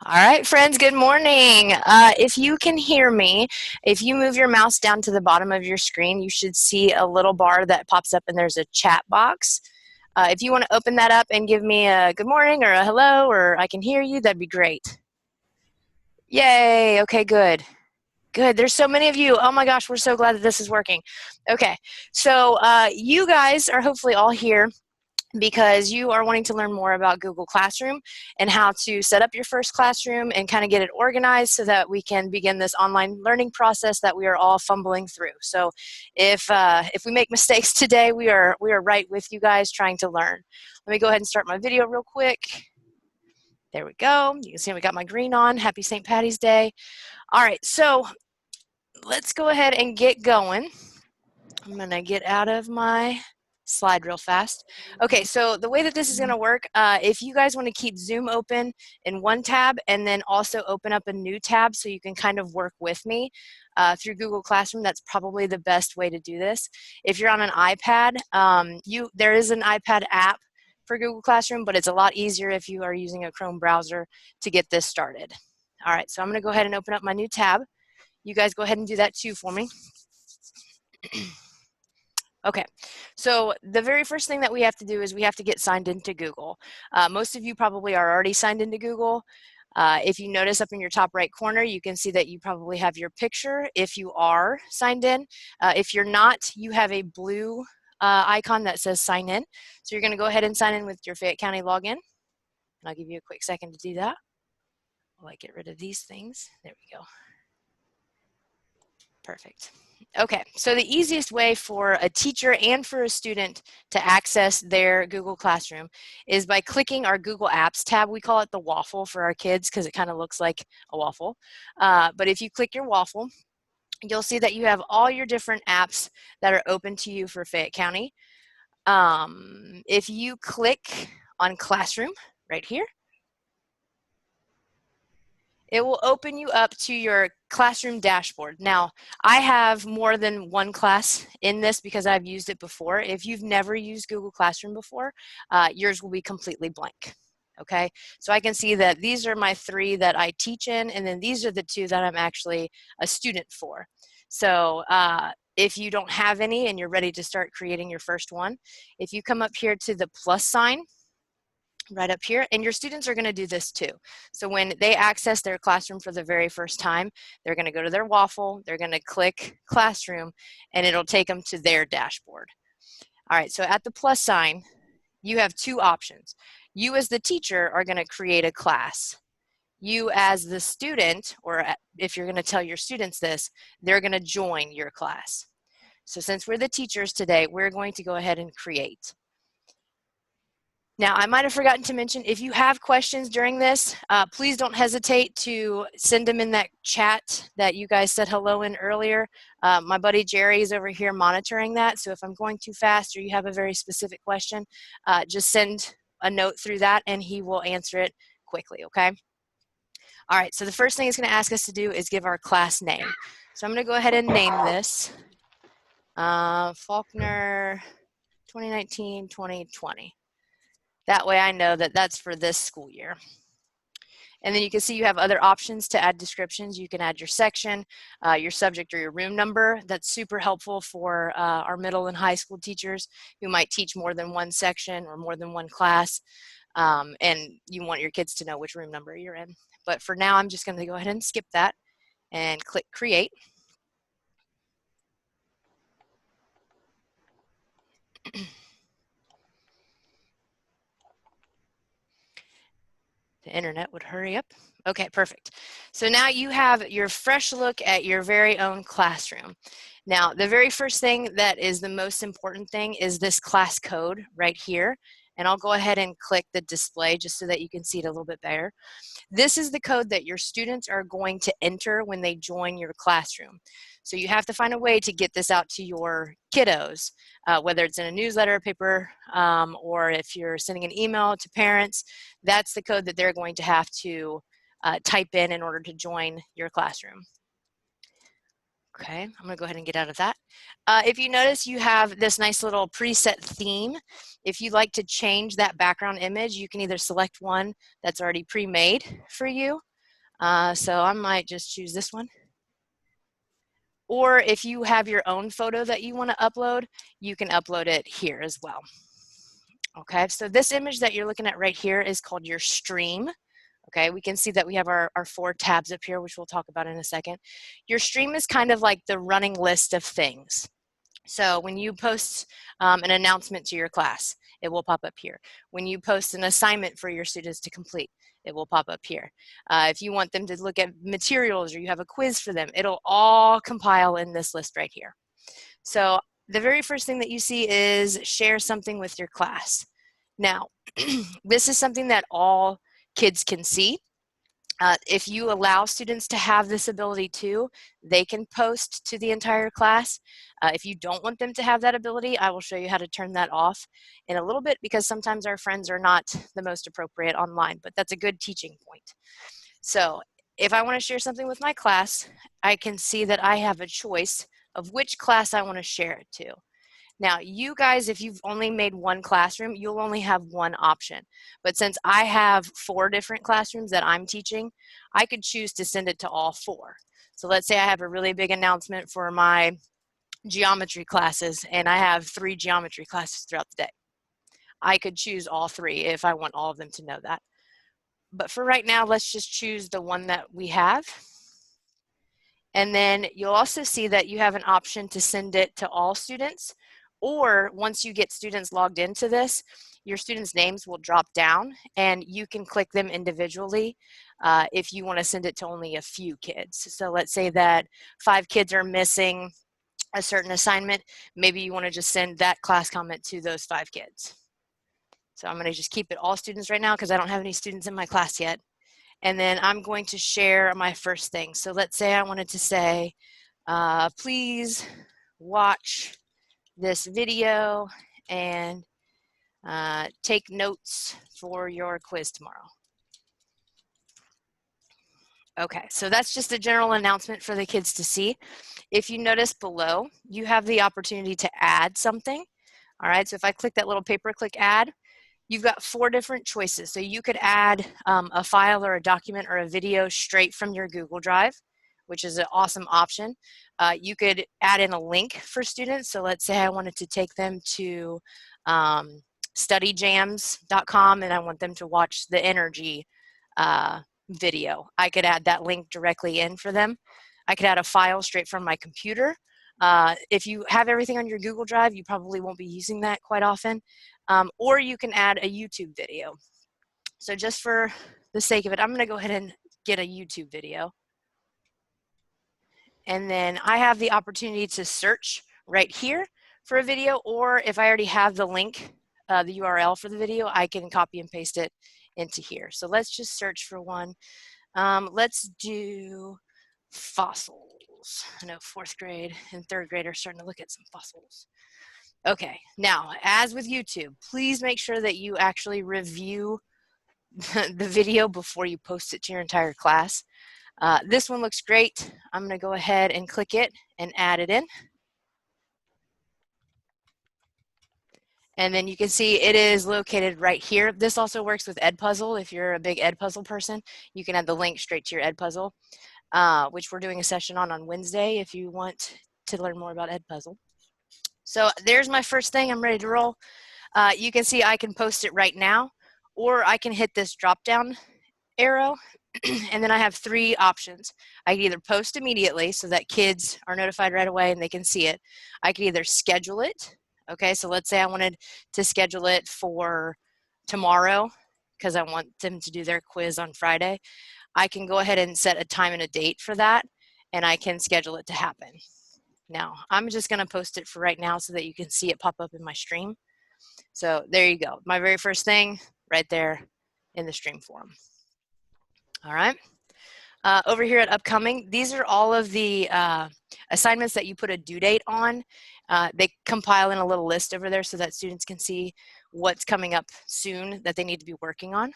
All right, friends, good morning. If you can hear me, if you move your mouse down to the bottom of your screen, you should see a little bar that pops up and there's a chat box. If you want to open that up and give me a good morning or a hello or I can hear you, that'd be great. Yay, okay, good. Good. There's so many of you. Oh my gosh, we're so glad that this is working. Okay, so you guys are hopefully all here because you are wanting to learn more about Google Classroom and how to set up your first classroom and kind of get it organized so that we can begin this online learning process that we are all fumbling through. So if we make mistakes today, we are right with you guys trying to learn. Let me go ahead and start my video real quick. There we go. You can see we got my green on. Happy St. Patty's Day. All right, so let's go ahead and get going. I'm going to get out of my slide real fast. Okay, so the way that this is going to work, if you guys want to keep Zoom open in one tab and then also open up a new tab so you can kind of work with me through Google Classroom, that's probably the best way to do this. If you're on an iPad, there is an iPad app for Google Classroom, but it's a lot easier if you are using a Chrome browser to get this started. All right, so I'm going to go ahead and open up my new tab. You guys go ahead and do that too for me. Okay, so the very first thing that we have to do is we have to get signed into Google. Most of you probably are already signed into Google. If you notice up in your top right corner, you can see that you probably have your picture if you are signed in. If you're not, you have a blue icon that says sign in. So you're going to go ahead and sign in with your Fayette County login. And I'll give you a quick second to do that while I get rid of these things. There we go. Perfect. Okay, so the easiest way for a teacher and for a student to access their Google Classroom is by clicking our Google Apps tab. We call it the waffle for our kids because it kind of looks like a waffle. But if you click your waffle, you'll see that you have all your different apps that are open to you for Fayette County. If you click on Classroom right here, it will open you up to your classroom dashboard. Now, I have more than one class in this because I've used it before. If you've never used Google Classroom before, yours will be completely blank. Okay, so I can see that these are my 3 that I teach in, and then these are the 2 that I'm actually a student for. So if you don't have any and you're ready to start creating your first one, if you come up here to the plus sign, right up here, and your students are going to do this too. So when they access their classroom for the very first time, they're going to go to their waffle, they're going to click classroom, and it'll take them to their dashboard. All right, so at the plus sign, you have 2 options. You as the teacher are going to create a class. You as the student, or if you're going to tell your students this, they're going to join your class. So since we're the teachers today, we're going to go ahead and create. Now, I might have forgotten to mention, if you have questions during this, please don't hesitate to send them in that chat that you guys said hello in earlier. My buddy Jerry is over here monitoring that, so if I'm going too fast or you have a very specific question, just send a note through that and he will answer it quickly, okay? All right, so the first thing it's going to ask us to do is give our class name. So I'm going to go ahead and name this Faulkner 2019-2020. That way I know that that's for this school year. And then you can see you have other options to add descriptions. You can add your section, your subject, or your room number. That's super helpful for our middle and high school teachers who might teach more than one section or more than one class. And you want your kids to know which room number you're in. But for now, I'm just going to go ahead and skip that and click create. The internet would hurry up. Okay, perfect. So now you have your fresh look at your very own classroom. Now, the very first thing that is the most important thing is this class code right here. And I'll go ahead and click the display just so that you can see it a little bit better. This is the code that your students are going to enter when they join your classroom. So you have to find a way to get this out to your kiddos, whether it's in a newsletter, paper, or if you're sending an email to parents. That's the code that they're going to have to type in order to join your classroom. Okay, I'm going to go ahead and get out of that. If you notice, you have this nice little preset theme. If you'd like to change that background image, you can either select one that's already pre-made for you, So I might just choose this one. Or if you have your own photo that you want to upload, you can upload it here as well. Okay, so this image that you're looking at right here is called your stream. Okay, we can see that we have our 4 tabs up here, which we'll talk about in a second. Your stream is kind of like the running list of things. So when you post an announcement to your class, it will pop up here. When you post an assignment for your students to complete, it will pop up here. If you want them to look at materials or you have a quiz for them, it'll all compile in this list right here. So the very first thing that you see is share something with your class. Now, this is something that all kids can see. If you allow students to have this ability too, they can post to the entire class. If you don't want them to have that ability, I will show you how to turn that off in a little bit, because sometimes our friends are not the most appropriate online, but that's a good teaching point. So if I want to share something with my class, I can see that I have a choice of which class I want to share it to. Now, you guys, if you've only made one classroom, you'll only have one option. But since I have 4 different classrooms that I'm teaching, I could choose to send it to all 4. So let's say I have a really big announcement for my geometry classes, and I have 3 geometry classes throughout the day. I could choose all 3 if I want all of them to know that. But for right now, let's just choose the one that we have. And then you'll also see that you have an option to send it to all students, or once you get students logged into this, your students' names will drop down and you can click them individually if you want to send it to only a few kids. So let's say that 5 kids are missing a certain assignment, maybe you want to just send that class comment to those 5 kids. So I'm going to just keep it all students right now because I don't have any students in my class yet. And then I'm going to share my first thing. So let's say I wanted to say, please watch this video and take notes for your quiz tomorrow. Okay, so that's just a general announcement for the kids to see. If you notice below, you have the opportunity to add something. All right, so if I click that little pay-per-click add, you've got 4 different choices. So you could add a file or a document or a video straight from your Google Drive, which is an awesome option. You could add in a link for students. So let's say I wanted to take them to studyjams.com and I want them to watch the energy video. I could add that link directly in for them. I could add a file straight from my computer. If you have everything on your Google Drive, you probably won't be using that quite often. Or you can add a YouTube video. So just for the sake of it, I'm going to go ahead and get a YouTube video. And then I have the opportunity to search right here for a video, or if I already have the link, the URL for the video, I can copy and paste it into here. So let's just search for one. Let's do fossils. I know 4th grade and 3rd grade are starting to look at some fossils. Okay, now as with YouTube, please make sure that you actually review the video before you post it to your entire class. This one looks great. I'm going to go ahead and click it and add it in. And then you can see it is located right here. This also works with Edpuzzle. If you're a big Edpuzzle person, you can add the link straight to your Edpuzzle, which we're doing a session on Wednesday if you want to learn more about Edpuzzle. So there's my first thing. I'm ready to roll. You can see I can post it right now, or I can hit this drop down arrow and then I have 3 options. I can either post immediately so that kids are notified right away and they can see it. I could either schedule it. Okay, so let's say I wanted to schedule it for tomorrow because I want them to do their quiz on Friday. I can go ahead and set a time and a date for that, and I can schedule it to happen. Now, I'm just going to post it for right now so that you can see it pop up in my stream. So there you go. My very first thing right there in the stream form. All right. Over here at upcoming, these are all of the assignments that you put a due date on. They compile in a little list over there so that students can see what's coming up soon that they need to be working on.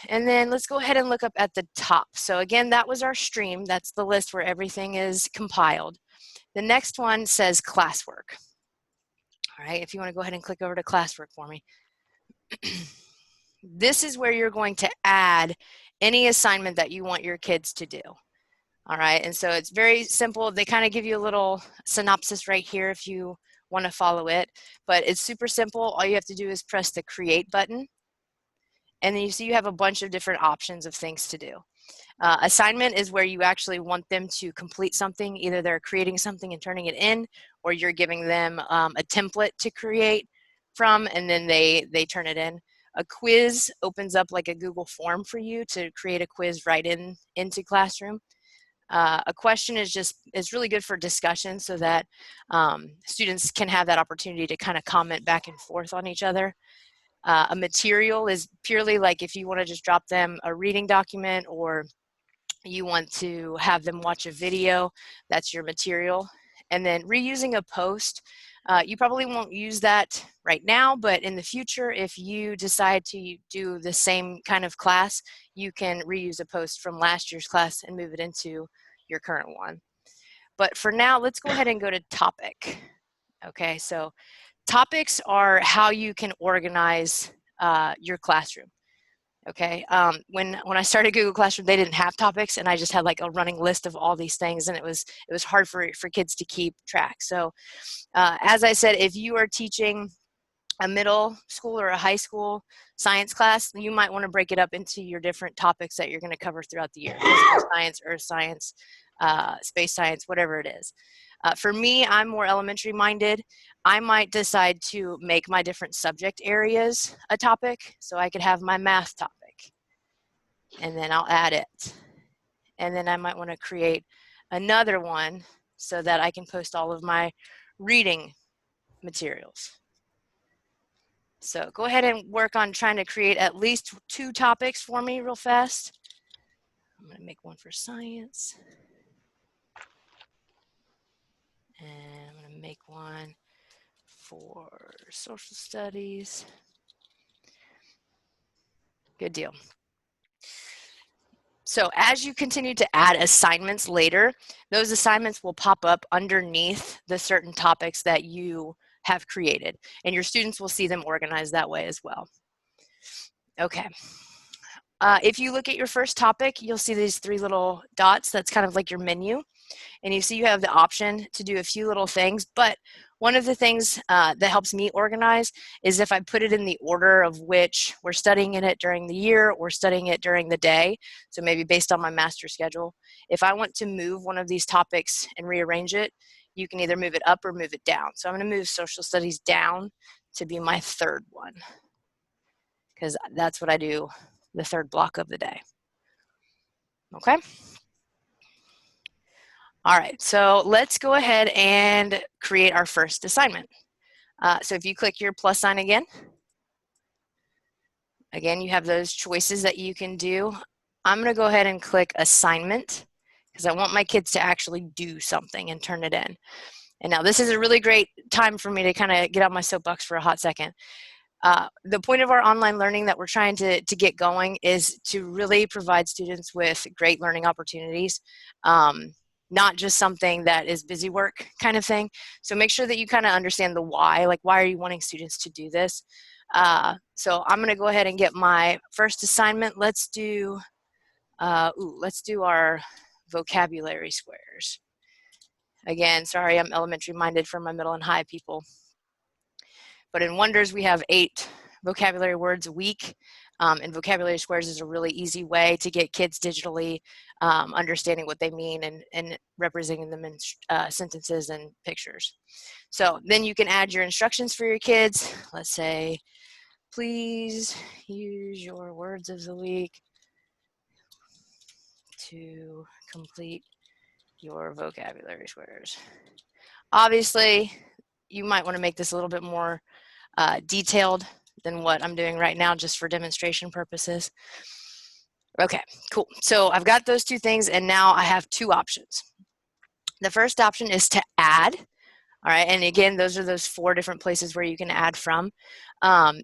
And then let's go ahead and look up at the top. So again, that was our stream. That's the list where everything is compiled. The next one says classwork. All right, if you want to go ahead and click over to classwork for me. this is where you're going to add any assignment that you want your kids to do. All right, and so it's very simple. They kind of give you a little synopsis right here if you want to follow it, but it's super simple. All you have to do is press the create button, and then you see you have a bunch of different options of things to do. Assignment is where you actually want them to complete something. Either they're creating something and turning it in, or you're giving them a template to create from, and then they turn it in. A quiz opens up like a Google form for you to create a quiz right into Classroom. A question is really good for discussion so that students can have that opportunity to kind of comment back and forth on each other. A material is purely like if you want to just drop them a reading document or you want to have them watch a video, that's your material. And then reusing a post, you probably won't use that right now, but in the future, if you decide to do the same kind of class, you can reuse a post from last year's class and move it into your current one. But for now, let's go ahead and go to topic. Okay, so topics are how you can organize your classroom. Okay, when I started Google Classroom, they didn't have topics, and I just had like a running list of all these things, and it was hard for kids to keep track. So as I said, if you are teaching a middle school or a high school science class, you might want to break it up into your different topics that you're going to cover throughout the year: physical science, earth science, space science, whatever it is. For me, I'm more elementary minded. I might decide to make my different subject areas a topic, so I could have my math topic, and then I'll add it. And then I might want to create another one so that I can post all of my reading materials. So go ahead and work on trying to create at least 2 topics for me real fast. I'm going to make one for science. And I'm going to make one for social studies. Good deal. So as you continue to add assignments later, those assignments will pop up underneath the certain topics that you have created, and your students will see them organized that way as well. Okay. If you look at your first topic, you'll see these 3 little dots. That's kind of like your menu. And you see you have the option to do a few little things, but one of the things that helps me organize is if I put it in the order of which we're studying in it during the year or studying it during the day, so maybe based on my master schedule. If I want to move one of these topics and rearrange it, you can either move it up or move it down. So I'm going to move social studies down to be my 3rd one, because that's what I do the 3rd block of the day. Okay? All right, so let's go ahead and create our first assignment. So if you click your plus sign again, you have those choices that you can do. I'm going to go ahead and click assignment because I want my kids to actually do something and turn it in. And now this is a really great time for me to kind of get on my soapbox for a hot second. The point of our online learning that we're trying to get going is to really provide students with great learning opportunities. Not just something that is busy work kind of thing. So make sure that you kind of understand the why, like why are you wanting students to do this? So I'm going to go ahead and get my first assignment. Let's do our vocabulary squares. Again, sorry, I'm elementary minded for my middle and high people. But in Wonders, we have 8 vocabulary words a week. And vocabulary squares is a really easy way to get kids digitally understanding what they mean and representing them in sentences and pictures. So then you can add your instructions for your kids. Let's say, please use your words of the week to complete your vocabulary squares. Obviously, you might want to make this a little bit more detailed than what I'm doing right now, just for demonstration purposes. Okay, cool. So I've got those 2 things, and now I have 2 options. The first option is to add. All right, and again, those are those 4 different places where you can add from.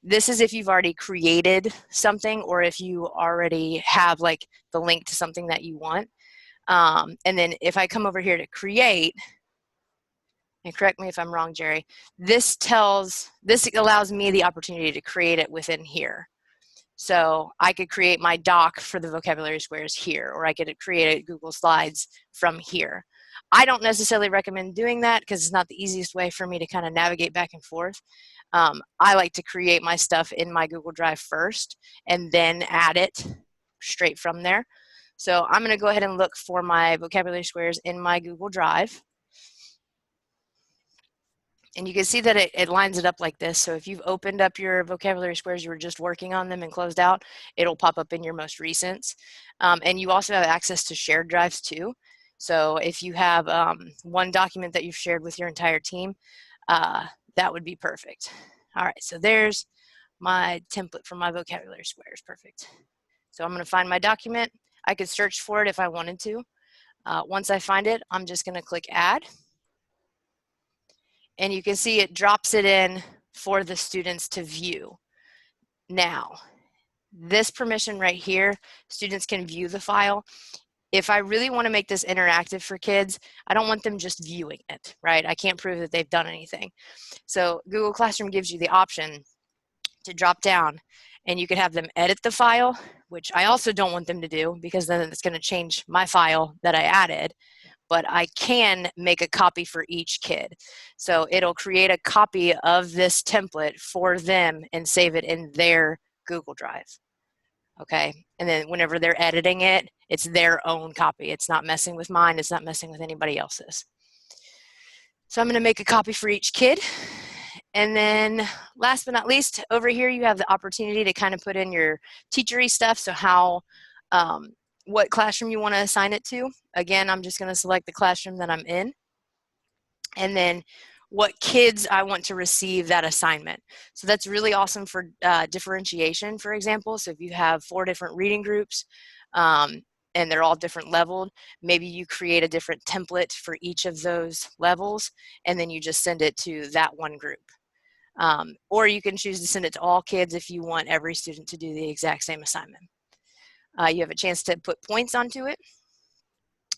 This is if you've already created something or if you already have like the link to something that you want. And then if I come over here to create, and correct me if I'm wrong, Jerry, this allows me the opportunity to create it within here. So I could create my doc for the vocabulary squares here, or I could create a Google Slides from here. I don't necessarily recommend doing that because it's not the easiest way for me to kind of navigate back and forth. I like to create my stuff in my Google Drive first and then add it straight from there. So I'm going to go ahead and look for my vocabulary squares in my Google Drive. And you can see that it lines it up like this. So if you've opened up your vocabulary squares, you were just working on them and closed out, it'll pop up in your most recents. And you also have access to shared drives too. So if you have one document that you've shared with your entire team, that would be perfect. All right, so there's my template for my vocabulary squares. Perfect. So I'm going to find my document. I could search for it if I wanted to. Once I find it, I'm just going to click add. And you can see it drops it in for the students to view. Now, this permission right here, students can view the file. If I really want to make this interactive for kids, I don't want them just viewing it, right? I can't prove that they've done anything. So Google Classroom gives you the option to drop down and you can have them edit the file, which I also don't want them to do because then it's going to change my file that I added. But I can make a copy for each kid. So it'll create a copy of this template for them and save it in their Google Drive. Okay, and then whenever they're editing it, it's their own copy. It's not messing with mine, it's not messing with anybody else's. So I'm gonna make a copy for each kid. And then last but not least, over here you have the opportunity to kind of put in your teachery stuff. So how, what classroom you want to assign it to. Again, I'm just going to select the classroom that I'm in. And then what kids I want to receive that assignment. So that's really awesome for differentiation, for example. So if you have 4 different reading groups and they're all different leveled, maybe you create a different template for each of those levels, and then you just send it to that one group. Or you can choose to send it to all kids if you want every student to do the exact same assignment. You have a chance to put points onto it.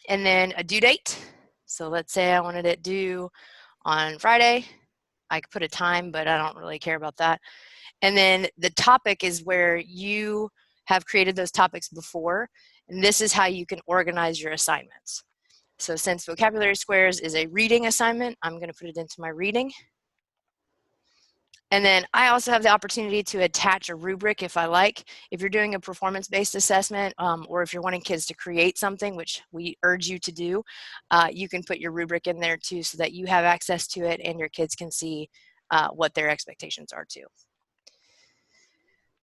And then a due date. So let's say I wanted it due on Friday. I could put a time, but I don't really care about that. And then the topic is where you have created those topics before. And this is how you can organize your assignments. So since vocabulary squares is a reading assignment, I'm going to put it into my reading. And then I also have the opportunity to attach a rubric if I like. If you're doing a performance-based assessment or if you're wanting kids to create something, which we urge you to do, you can put your rubric in there too so that you have access to it and your kids can see what their expectations are too.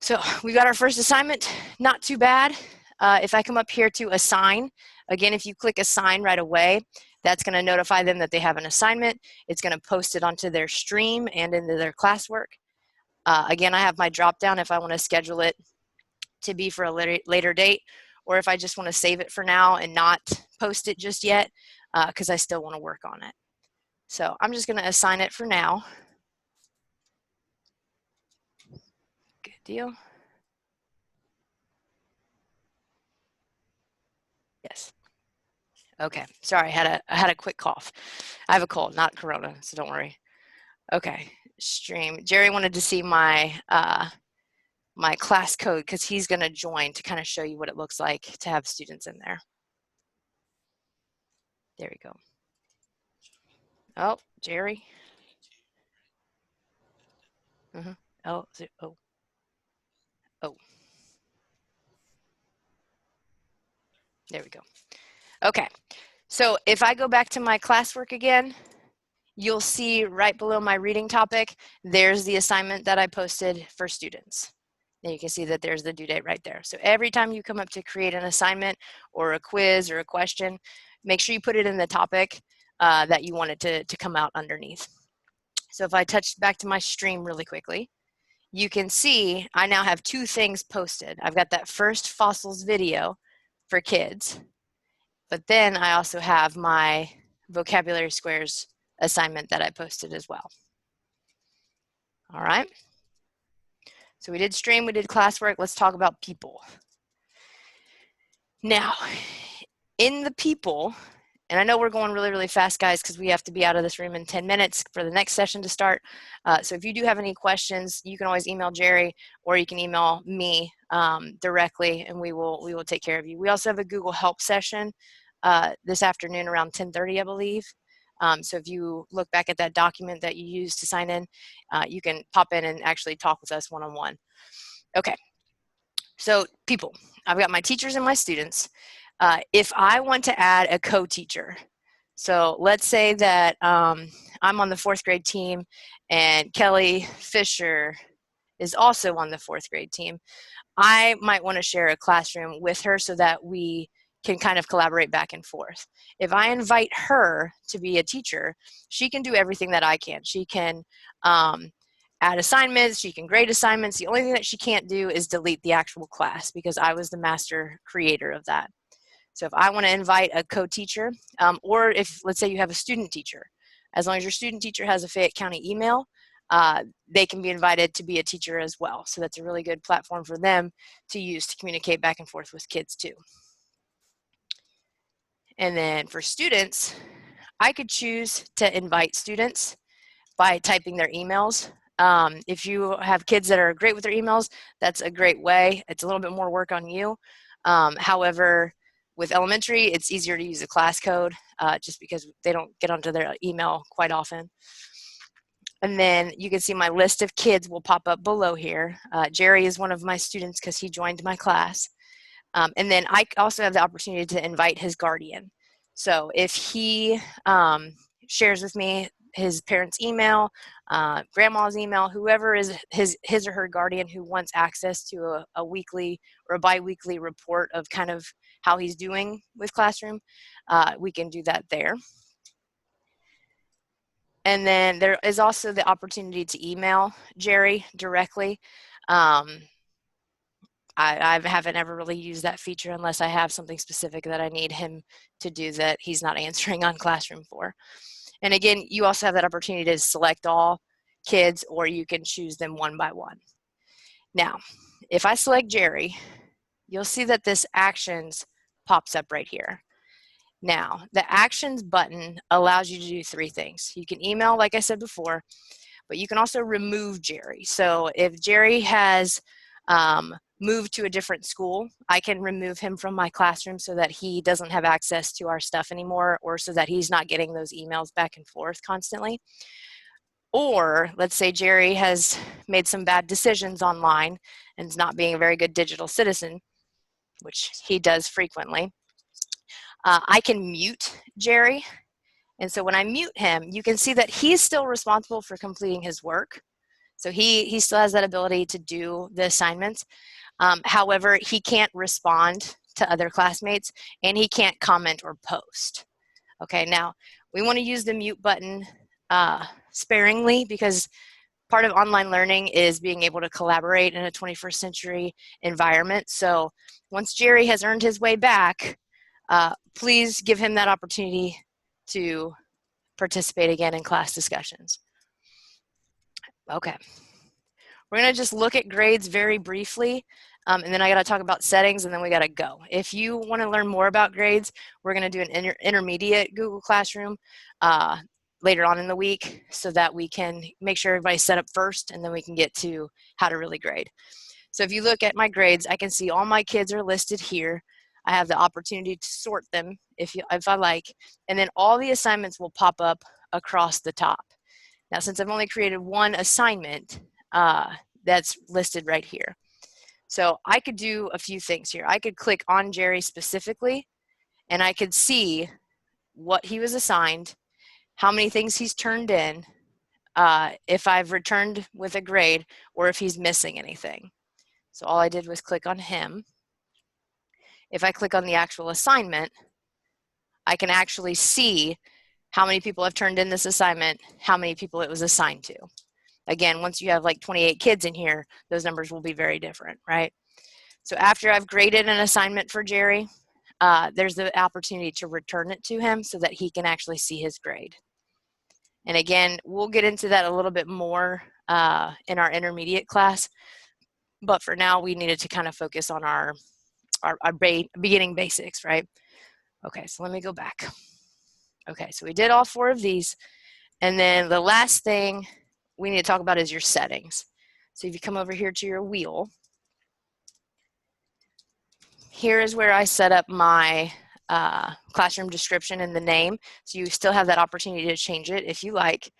So we got our first assignment, not too bad. If I come up here to assign, again, if you click assign right away, that's going to notify them that they have an assignment. It's going to post it onto their stream and into their classwork. Again, I have my drop down if I want to schedule it to be for a later date, or if I just want to save it for now and not post it just yet because I still want to work on it. So I'm just going to assign it for now. Good deal. Yes. Okay, sorry, I had a quick cough. I have a cold, not corona, so don't worry. Okay, stream. Jerry wanted to see my my class code because he's going to join to kind of show you what it looks like to have students in there. There we go. Oh, Jerry. Oh. There we go. Okay, so if I go back to my classwork again, you'll see right below my reading topic, there's the assignment that I posted for students. And you can see that there's the due date right there. So every time you come up to create an assignment or a quiz or a question, make sure you put it in the topic that you want it to come out underneath. So if I touch back to my stream really quickly, you can see I now have 2 things posted. I've got that first fossils video for kids, but then I also have my vocabulary squares assignment that I posted as well. All right. So we did stream, we did classwork. Let's talk about people. Now, in the people, and I know we're going really, really fast, guys, because we have to be out of this room in 10 minutes for the next session to start. So if you do have any questions, you can always email Jerry or you can email me directly, and we will take care of you. We also have a Google Help session this afternoon around 10:30, I believe. So if you look back at that document that you used to sign in, you can pop in and actually talk with us one-on-one. Okay, so people, I've got my teachers and my students. If I want to add a co-teacher, so let's say that I'm on the 4th grade team and Kelly Fisher is also on the 4th grade team, I might want to share a classroom with her so that we can kind of collaborate back and forth. If I invite her to be a teacher, she can do everything that I can. She can add assignments, she can grade assignments. The only thing that she can't do is delete the actual class because I was the master creator of that. So if I want to invite a co-teacher, or if, let's say you have a student teacher, as long as your student teacher has a Fayette County email, they can be invited to be a teacher as well. So that's a really good platform for them to use to communicate back and forth with kids too. And then for students, I could choose to invite students by typing their emails. If you have kids that are great with their emails, that's a great way. It's a little bit more work on you. However, with elementary, it's easier to use a class code just because they don't get onto their email quite often. And then you can see my list of kids will pop up below here. Jerry is one of my students because he joined my class. And then I also have the opportunity to invite his guardian. So if he shares with me his parents' email, grandma's email, whoever is his or her guardian who wants access to a weekly or a bi-weekly report of kind of how he's doing with classroom, we can do that there. And then there is also the opportunity to email Jerry directly. I haven't ever really used that feature unless I have something specific that I need him to do that he's not answering on Classroom for. And again, you also have that opportunity to select all kids, or you can choose them one by one. Now, if I select Jerry, you'll see that this actions pops up right here. Now, the actions button allows you to do 3 things. You can email, like I said before, but you can also remove Jerry. So if Jerry has moved to a different school, I can remove him from my classroom so that he doesn't have access to our stuff anymore, or so that he's not getting those emails back and forth constantly. Or let's say Jerry has made some bad decisions online and is not being a very good digital citizen, which he does frequently. I can mute Jerry. And so when I mute him, you can see that he's still responsible for completing his work. So he still has that ability to do the assignments. However, he can't respond to other classmates, and he can't comment or post. Okay, now we want to use the mute button sparingly, because part of online learning is being able to collaborate in a 21st century environment. So once Jerry has earned his way back, please give him that opportunity to participate again in class discussions. Okay. We're going to just look at grades very briefly, and then I got to talk about settings, and then we got to go. If you want to learn more about grades, we're going to do an intermediate Google Classroom later on in the week so that we can make sure everybody's set up first, and then we can get to how to really grade. So if you look at my grades, I can see all my kids are listed here. I have the opportunity to sort them if I like, and then all the assignments will pop up across the top. Now, since I've only created one assignment, that's listed right here. So I could do a few things here. I could click on Jerry specifically, and I could see what he was assigned, how many things he's turned in, if I've returned with a grade, or if he's missing anything. So all I did was click on him. If I click on the actual assignment, I can actually see how many people have turned in this assignment, how many people it was assigned to. Again, once you have like 28 kids in here, those numbers will be very different, right? So after I've graded an assignment for Jerry, there's the opportunity to return it to him so that he can actually see his grade. And again, we'll get into that a little bit more in our intermediate class, but for now we needed to kind of focus on our beginning basics, right? Okay, so let me go back. Okay, so we did all 4 of these, and then the last thing we need to talk about is your settings. So if you come over here to your wheel, here is where I set up my classroom description and the name. So you still have that opportunity to change it if you like.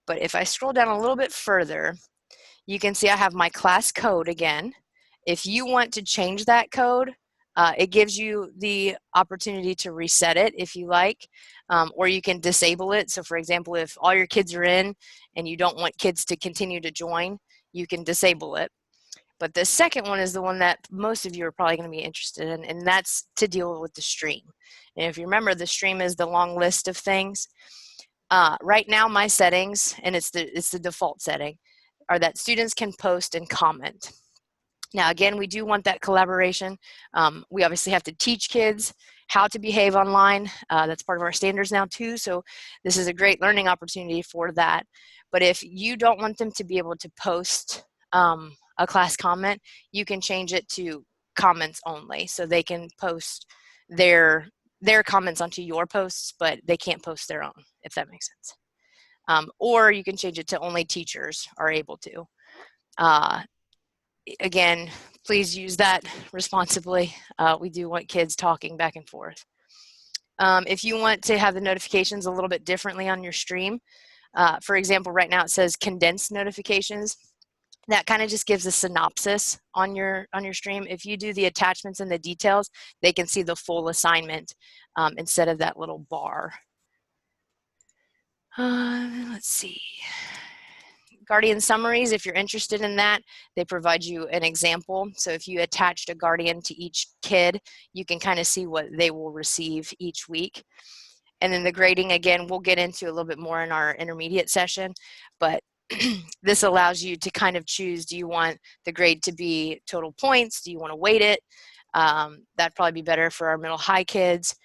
But if I scroll down a little bit further, you can see I have my class code again. If you want to change that code, it gives you the opportunity to reset it if you like, or you can disable it. So for example, if all your kids are in and you don't want kids to continue to join, you can disable it. But the second one is the one that most of you are probably going to be interested in, and that's to deal with the stream. And if you remember, the stream is the long list of things. Right now, my settings, and it's the default setting, are that students can post and comment. Now, again, we do want that collaboration. We obviously have to teach kids how to behave online. That's part of our standards now too, so this is a great learning opportunity for that. But if you don't want them to be able to post a class comment, you can change it to comments only, so they can post their comments onto your posts, but they can't post their own, if that makes sense. Or you can change it to only teachers are able to. Again, please use that responsibly. We do want kids talking back and forth. If you want to have the notifications a little bit differently on your stream, for example, right now it says condensed notifications. That kind of just gives a synopsis on your stream. If you do the attachments and the details, they can see the full assignment instead of that little bar. Let's see. Guardian summaries, if you're interested in that, they provide you an example. So if you attached a Guardian to each kid, you can kind of see what they will receive each week. And then the grading, again, we'll get into a little bit more in our intermediate session, but this allows you to kind of choose, do you want the grade to be total points? Do you want to weight it? That'd probably be better for our middle high kids.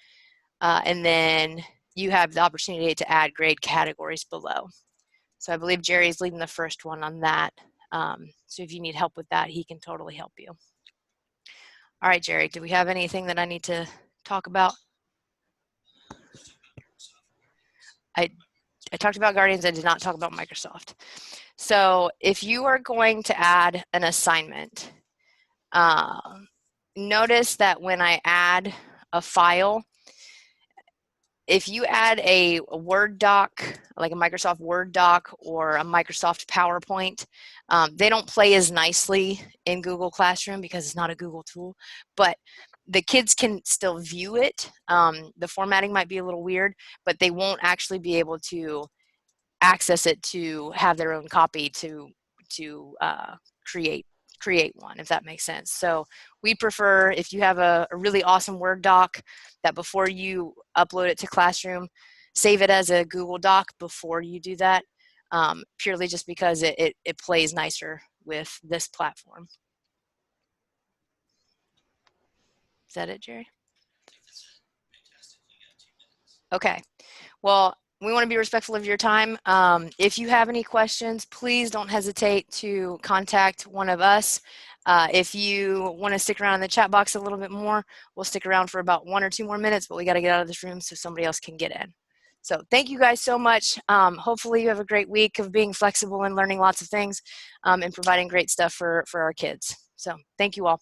And then you have the opportunity to add grade categories below. So I believe Jerry's leading the first one on that. So if you need help with that, he can totally help you. All right, Jerry, do we have anything that I need to talk about? I talked about Guardians, I did not talk about Microsoft. So if you are going to add an assignment, notice that when I add a file, if you add a Word doc, like a Microsoft Word doc or a Microsoft PowerPoint, they don't play as nicely in Google Classroom because it's not a Google tool, but the kids can still view it. The formatting might be a little weird, but they won't actually be able to access it to have their own copy to create one, if that makes sense. So we prefer, if you have a really awesome Word doc, that before you upload it to Classroom, save it as a Google Doc before you do that, purely just because it plays nicer with this platform. Is that it, Jerry? Okay. Well, we want to be respectful of your time. If you have any questions, please don't hesitate to contact one of us. If you want to stick around in the chat box a little bit more, we'll stick around for about 1 or 2 more minutes, but we got to get out of this room so somebody else can get in. So thank you guys so much. Hopefully you have a great week of being flexible and learning lots of things and providing great stuff for our kids. So thank you all.